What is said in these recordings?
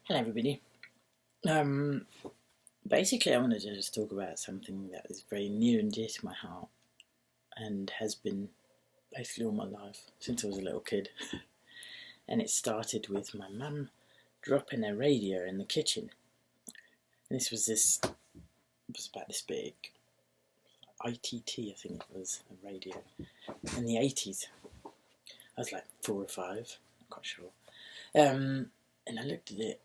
Hello, everybody. Um, Basically, I wanted to just talk about something that is very near and dear to my heart, and has been basically all my life since I was a little kid. And it started with my mum dropping a radio in the kitchen. And it was about this big, ITT, I think it was, a radio, in the 80s. I was like 4 or 5, not quite sure. And I looked at it.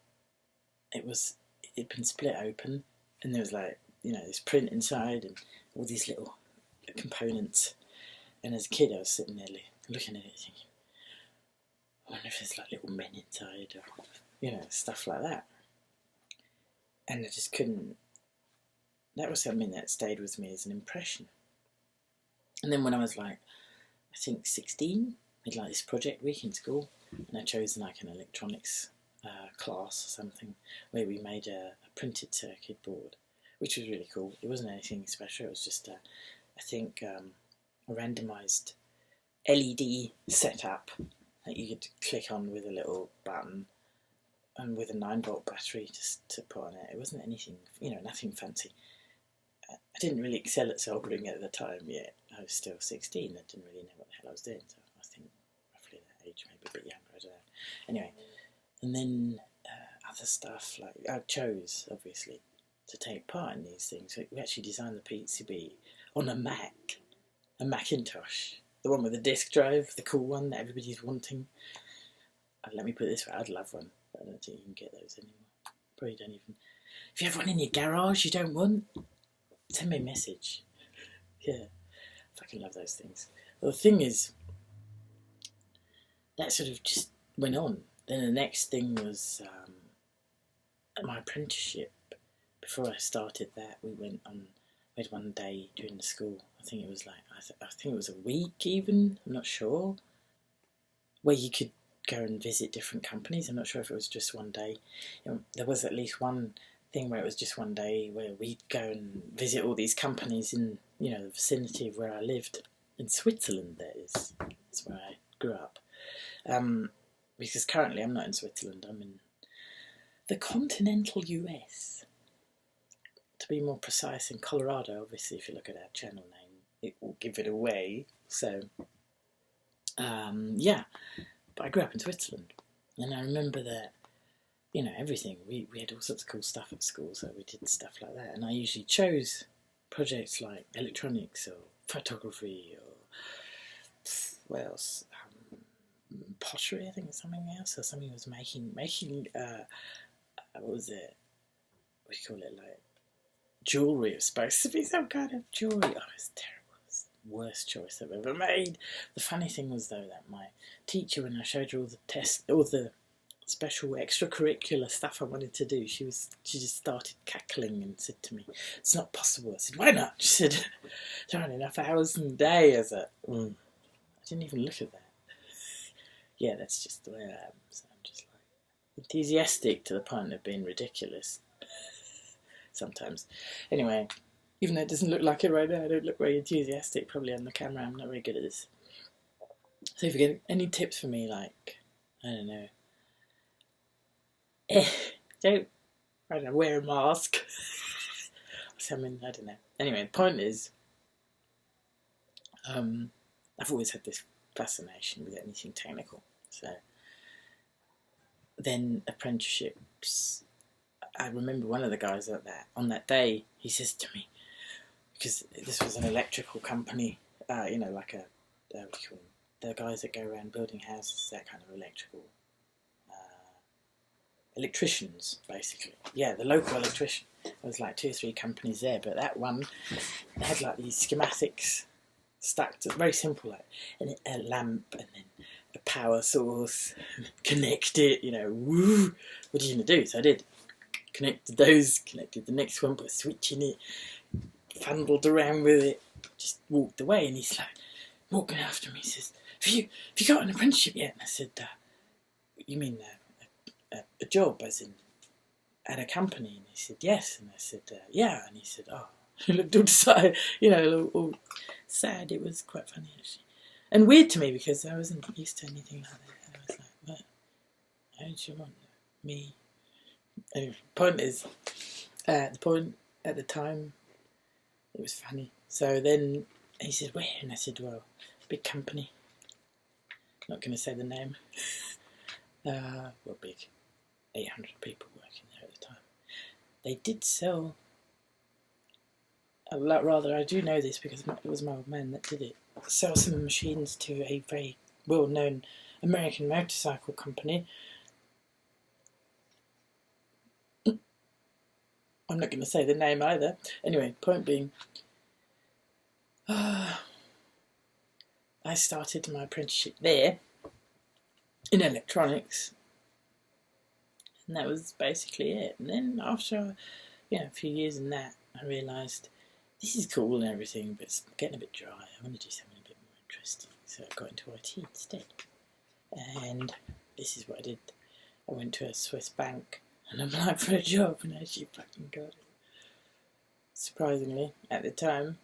It'd been split open, and there was this print inside and all these little components. And as a kid, I was sitting there looking at it, thinking, I wonder if there's like little men inside, or stuff like that. And I just couldn't. That was something that stayed with me as an impression. And then when I was I think 16, we had this project week in school, and I chose an electronics class or something, where we made a printed circuit board, which was really cool. It wasn't anything special. It was just a randomised LED setup that you could click on with a little button and with a 9-volt battery just to put on it. It wasn't anything, nothing fancy. I didn't really excel at soldering at the time yet. I was still 16. I didn't really know what the hell I was doing. So I think roughly that age, maybe a bit younger, I don't know. Anyway, and then other stuff, I chose, obviously, to take part in these things. So we actually designed the PCB on a Macintosh, the one with the disk drive, the cool one that everybody's wanting. Let me put it this way, I'd love one, but I don't think you can get those anymore. Probably don't even. If you have one in your garage you don't want, send me a message. Yeah, I fucking love those things. Well, the thing is, that sort of just went on. Then the next thing was my apprenticeship. Before I started that, we had one day during the school. I think it was I think it was a week even. I'm not sure. Where you could go and visit different companies. I'm not sure if it was just one day. There was at least one thing where it was just one day where we'd go and visit all these companies in the vicinity of where I lived in Switzerland. That is, that's where I grew up. Because currently I'm not in Switzerland. I'm in the continental US. To be more precise, in Colorado. Obviously, if you look at our channel name, it will give it away. So, yeah. But I grew up in Switzerland, and I remember that, everything. We had all sorts of cool stuff at school, so we did stuff like that. And I usually chose projects like electronics or photography or what else? Pottery, I think, or something else, or something was making. What was it? What do you call it? Jewellery. It was supposed to be some kind of jewellery. Oh, it was terrible. It was the worst choice I've ever made. The funny thing was, though, that my teacher, when I showed her all the special extracurricular stuff I wanted to do, she just started cackling and said to me, "It's not possible." I said, "Why not?" She said, "There aren't enough hours in the day." I was like, I didn't even look at that. Yeah, that's just the way I am. So I'm just enthusiastic to the point of being ridiculous. Sometimes. Anyway, even though it doesn't look like it right now, I don't look very enthusiastic probably on the camera. I'm not very good at this. So if you get any tips for me, I don't know, wear a mask. I don't know. Anyway, the point is, I've always had this fascination with anything technical. So then apprenticeships. I remember one of the guys on that day, he says to me, because this was an electrical company, what do you call them? The guys that go around building houses, that kind of electricians, basically. Yeah, the local electrician. There was 2 or 3 companies there, but that one had these schematics stacked, very simple, a lamp and then a power source, connect it, woo, what are you going to do? So I did. Connected the next one by switching it, fumbled around with it, just walked away, and he's walking after me, he says, have you got an apprenticeship yet? And I said, you mean a job, as in at a company? And he said, yes. And I said, yeah. And he said, oh, he looked all sad, all sad. It was quite funny, actually. And weird to me, because I wasn't used to anything like that. I was like, what? How did you want me Anyway, point is, the point at the time, it was funny. So then he said, where? And I said, well, big company. Not going to say the name. Well, big. 800 people working there at the time. They did sell, rather I do know this because it was my old man that did it, sell some machines to a very well-known American motorcycle company. I'm not going to say the name either. Anyway, point being, I started my apprenticeship there in electronics, and that was basically it. And then after a few years in that, I realised this is cool and everything, but it's getting a bit dry. I want to do something a bit more interesting. So I got into IT instead. And this is what I did. I went to a Swiss bank and applied for a job and actually fucking got it. Surprisingly, at the time.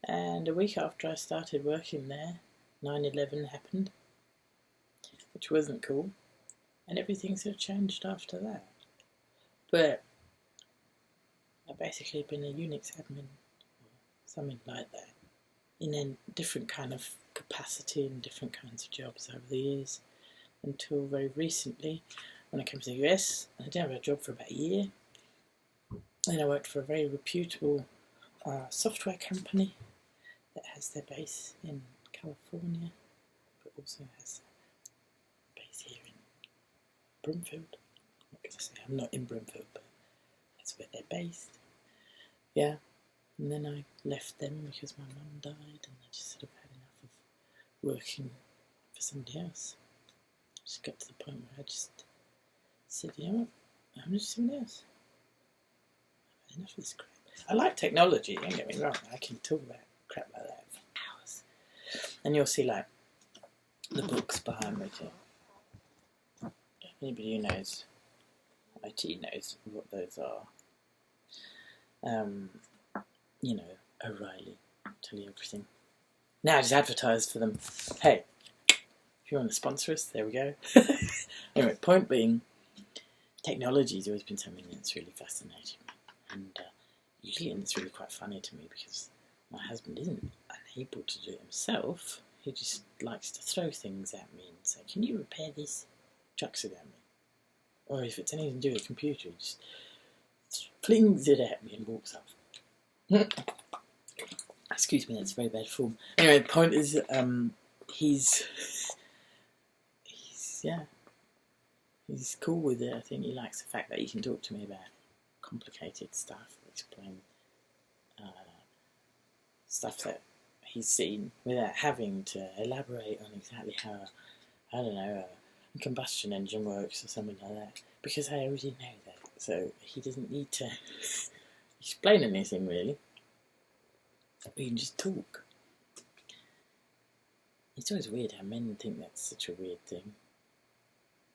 And a week after I started working there, 9/11 happened, which wasn't cool. And everything sort of changed after that. But I've basically been a Unix admin, or something like that, in a different kind of capacity and different kinds of jobs over the years, until very recently, when I came to the US. I didn't have a job for about a year. Then I worked for a very reputable software company that has their base in California, but also has a base here in Broomfield. What can I say? I'm not in Broomfield, but that's where they're based. Yeah, and then I left them because my mum died, and I just sort of had enough of working for somebody else. I just got to the point where I just said, you know what, I'm just somebody else. I've had enough of this crap. I like technology, don't get me wrong, I can talk about crap like that for hours. And you'll see, like, the books behind me too. Anybody who knows IT knows what those are. O'Reilly, tell you everything. Now I just advertise for them. Hey, if you want to sponsor us, there we go. Anyway, point being, technology's always been something that's really fascinating me. And usually it's really quite funny to me because my husband isn't unable to do it himself. He just likes to throw things at me and say, can you repair this? Chucks it at me. Or if it's anything to do with a computer, he just flings it at me and walks off. Excuse me, that's very bad form. Anyway, the point is, he's cool with it. I think he likes the fact that he can talk to me about complicated stuff, explain stuff that he's seen without having to elaborate on exactly how, I don't know, a combustion engine works or something like that, because I already know that. So he doesn't need to explain anything really. We can just talk. It's always weird how men think that's such a weird thing.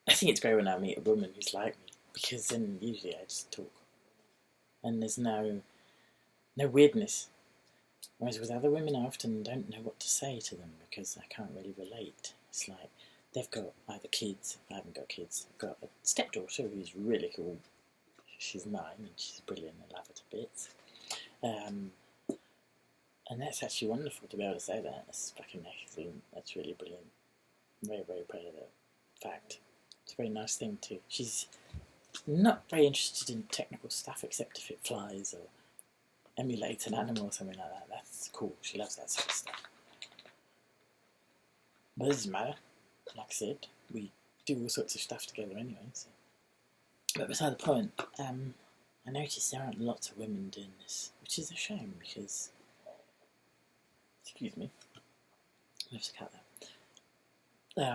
I think it's great when I meet a woman who's like me, because then usually I just talk. And there's no weirdness. Whereas with other women, I often don't know what to say to them because I can't really relate. It's like they've got either kids, I haven't got kids, I've got a stepdaughter who's really cool. She's 9 and she's brilliant, I love her to bits. And that's actually wonderful to be able to say that. That's fucking excellent. That's really brilliant. I'm very, very proud of that fact. It's a very nice thing too. She's not very interested in technical stuff except if it flies or emulates an animal or something like that. That's cool. She loves that sort of stuff. But it doesn't matter. Like I said, we do all sorts of stuff together anyway. So. But beside the point, I noticed there aren't lots of women doing this, which is a shame because... Excuse me. I'll have to cut that.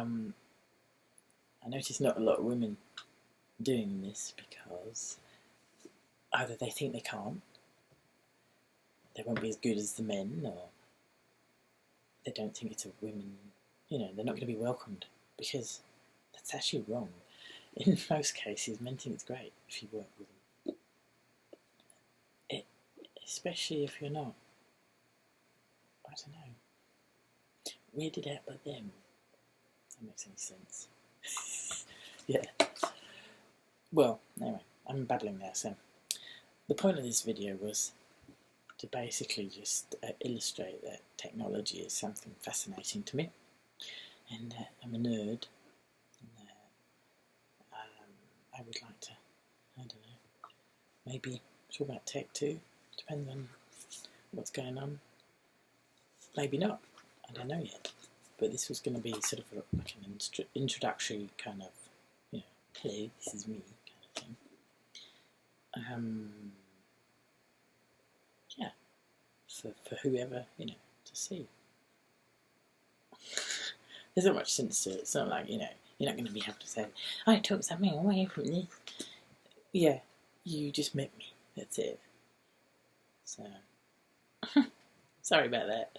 I noticed not a lot of women doing this because either they think they can't, they won't be as good as the men, or they don't think it's a women, they're not going to be welcomed, because that's actually wrong. In most cases, men think it's great if you work with them. Especially if you're not, I don't know, weirded out by them. If that makes any sense. Yeah. Well, anyway, I'm babbling there. So the point of this video was to basically just illustrate that technology is something fascinating to me, and I'm a nerd, and I would like to, I don't know, maybe talk about tech too. Depends on what's going on. Maybe not. I don't know yet. But this was going to be sort of like an introductory kind of, hello, this is me kind of thing. Yeah, for whoever, to see. There's not much sense to it. It's not like, you're not going to be able to say, I took something away from this. Yeah, you just met me. That's it. So, sorry about that.